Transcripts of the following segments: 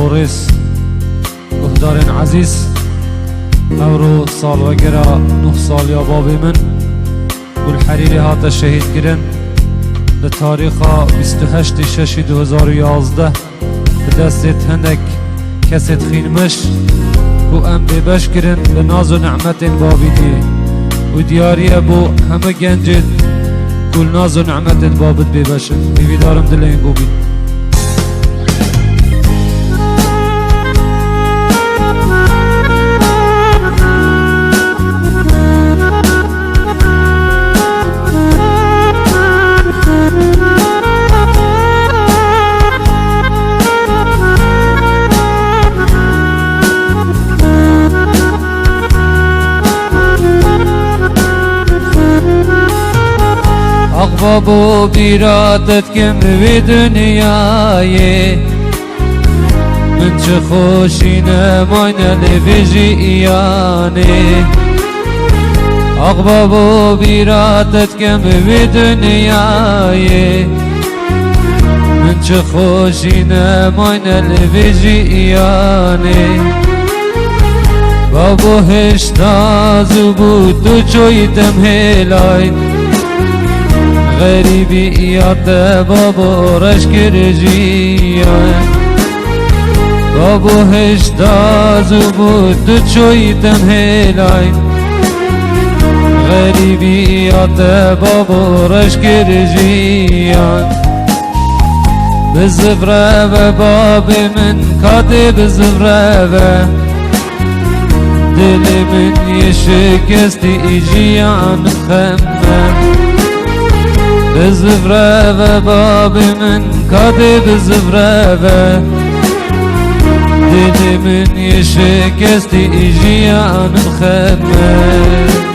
بوريس گهدارن عزیز اورو سال وگرا 9 سال یا بابی من والحريري هات شهید گرن لتاريخ 28/6/2011 بدست هندك كست خينمش و ام ببش گرن لناز و نعمت بابی دي و دیاری ابو همه گنجد كل ناز و نعمت بابت ببشن بيبي دارم دلين قوبي بابو بیراتت کم وی دنیای من چه خوشی نماینه لویجی ایانه آق بابو بیراتت کم وی دنیای من چه خوشی نماینه لویجی ایانه بابو هشتا زبود تو چویتم هلای غریبیات بابا رش کرجیان بابا هشتا زبود دو چویتم هلای غریبیات بابا رش کرجیان بزفره و باب من کاته بزفره و دل من یه شکستی ایجیان خمم بزفره و باب من کاده بزفره و دل من یه شکستی ایجیان خمه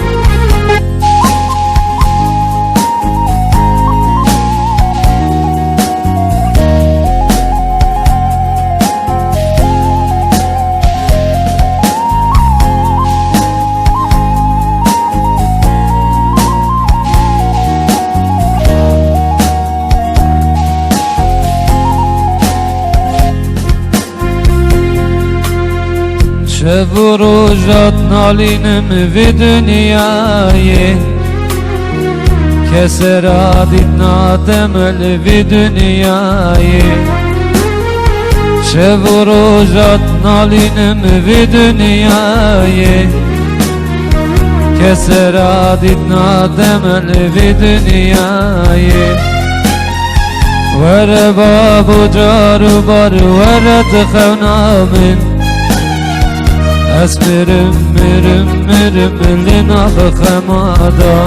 شب و روزات نالینم وی دنیای کس را دید ناتمل وی دنیای شب و روزات نالینم وی دنیای کس را دید ناتمل وی دنیای ور بابو جارو بار ورد خونامن اسمرم مرم لنا بخمادا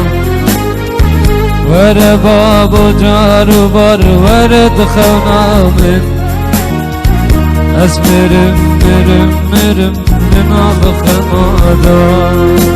ور بابو جارو بار ورد خونامن اسمرم مرم لنا بخمادا